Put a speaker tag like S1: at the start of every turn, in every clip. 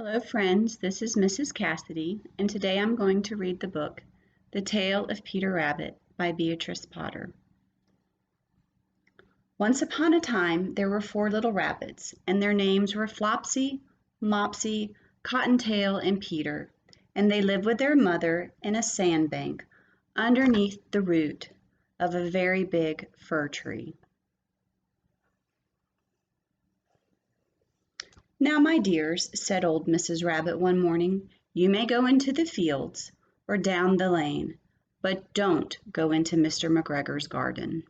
S1: Hello friends, this is Mrs. Cassidy, and today I'm going to read the book, The Tale of Peter Rabbit by Beatrix Potter. Once upon a time, there were 4 little rabbits, and their names were Flopsy, Mopsy, Cottontail, and Peter, and they lived with their mother in a sandbank underneath the root of a very big fir tree. "Now, my dears," said old Mrs. Rabbit one morning, "you may go into the fields or down the lane, but don't go into Mr. McGregor's garden.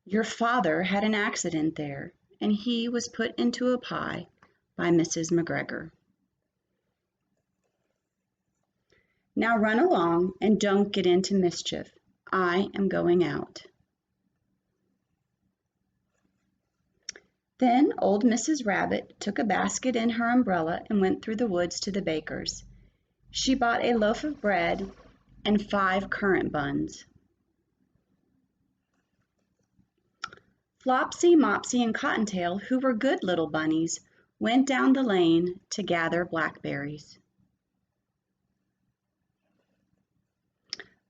S1: Your father had an accident there, and he was put into a pie by Mrs. McGregor. Now run along and don't get into mischief. I am going out." Then old Mrs. Rabbit took a basket and her umbrella and went through the woods to the baker's. She bought a loaf of bread and 5 currant buns. Flopsy, Mopsy, and Cottontail, who were good little bunnies, went down the lane to gather blackberries.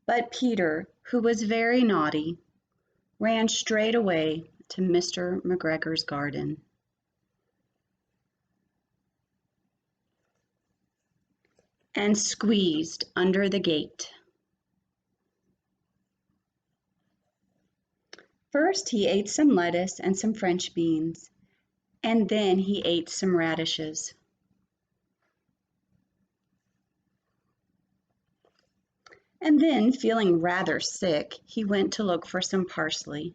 S1: But Peter, who was very naughty, ran straight away to Mr. McGregor's garden. And squeezed under the gate. First he ate some lettuce and some French beans, and then he ate some radishes. And then, feeling rather sick, he went to look for some parsley.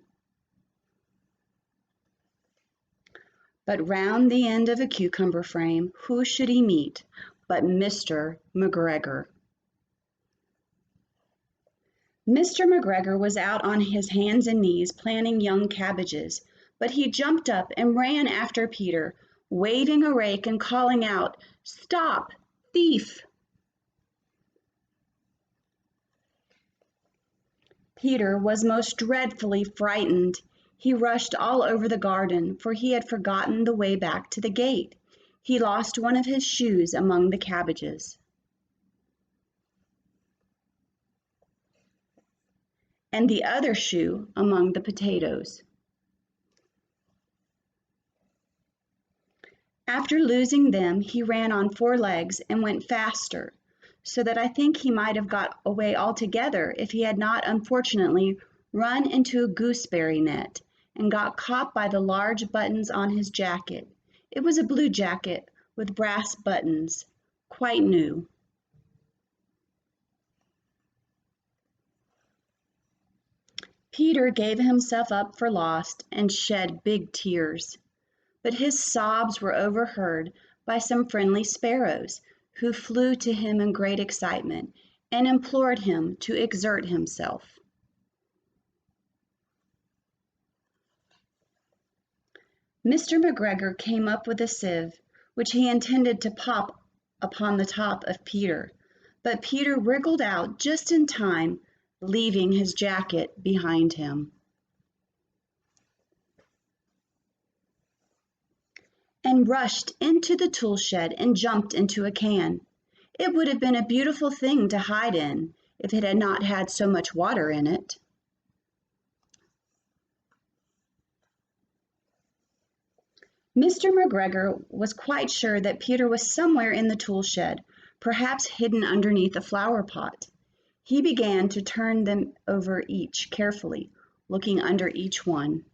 S1: But round the end of a cucumber frame, who should he meet but Mr. McGregor. Mr. McGregor was out on his hands and knees planting young cabbages, but he jumped up and ran after Peter, waving a rake and calling out, "Stop, thief!" Peter was most dreadfully frightened. He rushed all over the garden, for he had forgotten the way back to the gate. He lost one of his shoes among the cabbages, and the other shoe among the potatoes. After losing them, he ran on 4 legs and went faster, so that I think he might have got away altogether if he had not unfortunately run into a gooseberry net and got caught by the large buttons on his jacket. It was a blue jacket with brass buttons, quite new. Peter gave himself up for lost and shed big tears, but his sobs were overheard by some friendly sparrows, who flew to him in great excitement and implored him to exert himself. Mr. McGregor came up with a sieve, which he intended to pop upon the top of Peter, but Peter wriggled out just in time, leaving his jacket behind him, and rushed into the tool shed and jumped into a can. It would have been a beautiful thing to hide in if it had not had so much water in it. Mr. McGregor was quite sure that Peter was somewhere in the tool shed, perhaps hidden underneath a flower pot. He began to turn them over each carefully, looking under each one.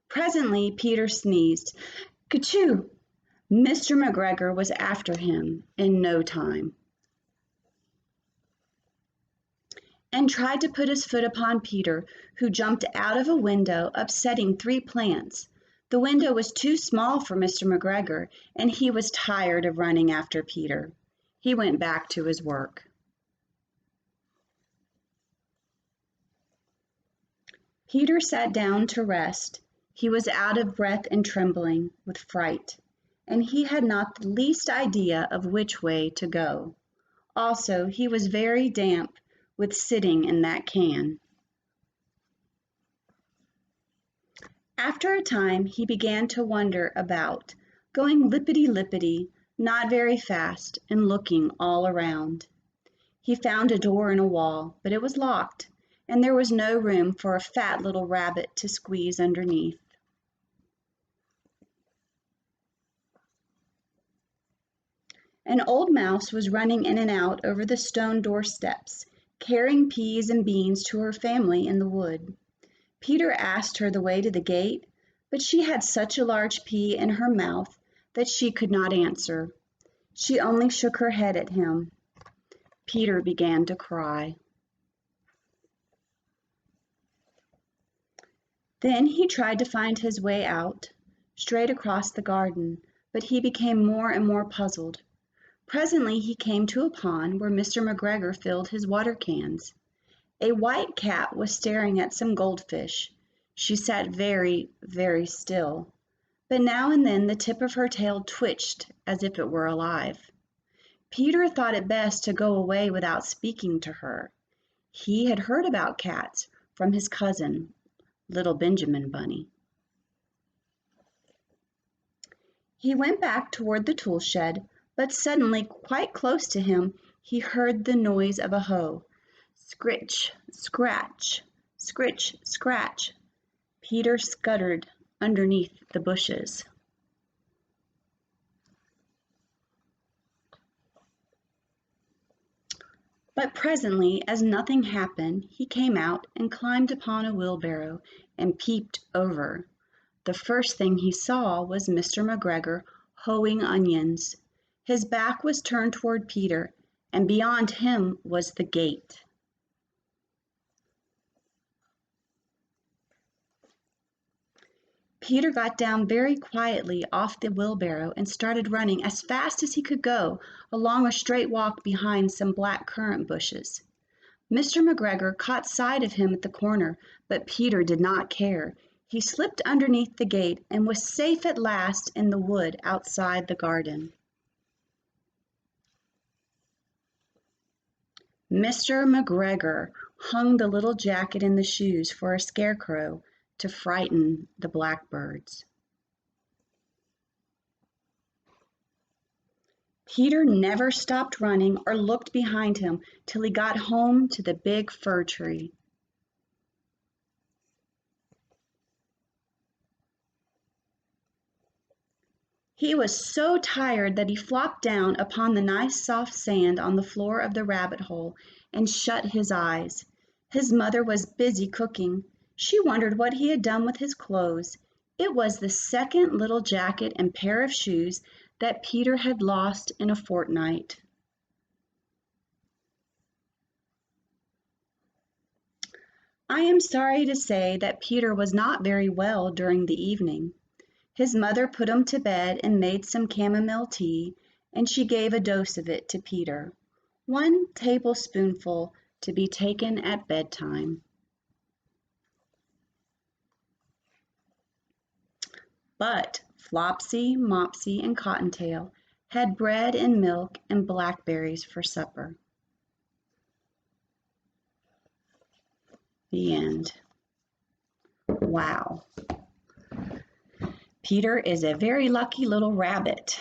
S1: Presently Peter sneezed. "Kerchoo!" Mr. McGregor was after him in no time, and tried to put his foot upon Peter, who jumped out of a window, upsetting 3 plants. The window was too small for Mr. McGregor, and he was tired of running after Peter. He went back to his work. Peter sat down to rest. He was out of breath and trembling with fright, and he had not the least idea of which way to go. Also, he was very damp with sitting in that can. After a time he began to wander about, going lippity-lippity, not very fast, and looking all around. He found a door in a wall, but it was locked, and there was no room for a fat little rabbit to squeeze underneath. An old mouse was running in and out over the stone doorsteps, carrying peas and beans to her family in the wood. Peter asked her the way to the gate, but she had such a large pea in her mouth that she could not answer. She only shook her head at him. Peter began to cry. Then he tried to find his way out, straight across the garden, but he became more and more puzzled. Presently he came to a pond where Mr. McGregor filled his water cans. A white cat was staring at some goldfish. She sat very, very still, but now and then the tip of her tail twitched as if it were alive. Peter thought it best to go away without speaking to her. He had heard about cats from his cousin, little Benjamin Bunny. He went back toward the tool shed, but suddenly, quite close to him, he heard the noise of a hoe. Scritch, scratch, scritch, scratch. Peter scuttered underneath the bushes. But presently, as nothing happened, he came out and climbed upon a wheelbarrow and peeped over. The first thing he saw was Mr. McGregor hoeing onions. His back was turned toward Peter, and beyond him was the gate. Peter got down very quietly off the wheelbarrow and started running as fast as he could go along a straight walk behind some black currant bushes. Mr. McGregor caught sight of him at the corner, but Peter did not care. He slipped underneath the gate and was safe at last in the wood outside the garden. Mr. McGregor hung the little jacket and the shoes for a scarecrow to frighten the blackbirds. Peter never stopped running or looked behind him till he got home to the big fir tree. He was so tired that he flopped down upon the nice soft sand on the floor of the rabbit hole and shut his eyes. His mother was busy cooking. She wondered what he had done with his clothes. It was the second little jacket and pair of shoes that Peter had lost in a fortnight. I am sorry to say that Peter was not very well during the evening. His mother put him to bed and made some chamomile tea, and she gave a dose of it to Peter, 1 tablespoonful to be taken at bedtime. But Flopsy, Mopsy, and Cottontail had bread and milk and blackberries for supper. The end. Wow. Peter is a very lucky little rabbit.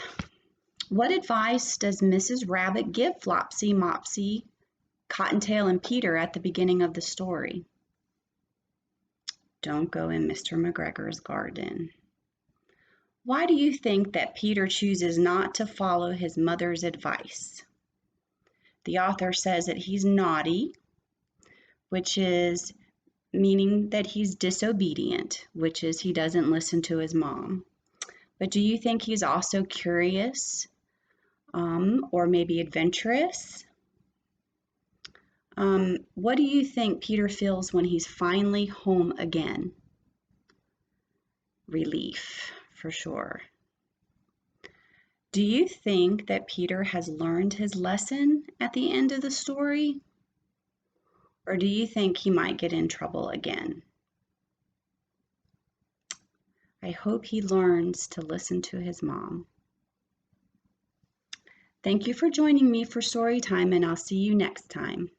S1: What advice does Mrs. Rabbit give Flopsy, Mopsy, Cottontail, and Peter at the beginning of the story? Don't go in Mr. McGregor's garden. Why do you think that Peter chooses not to follow his mother's advice? The author says that he's naughty, which is meaning that he's disobedient, which is he doesn't listen to his mom. But do you think he's also curious or maybe adventurous? What do you think Peter feels when he's finally home again? Relief, for sure. Do you think that Peter has learned his lesson at the end of the story? Or do you think he might get in trouble again? I hope he learns to listen to his mom. Thank you for joining me for story time, and I'll see you next time.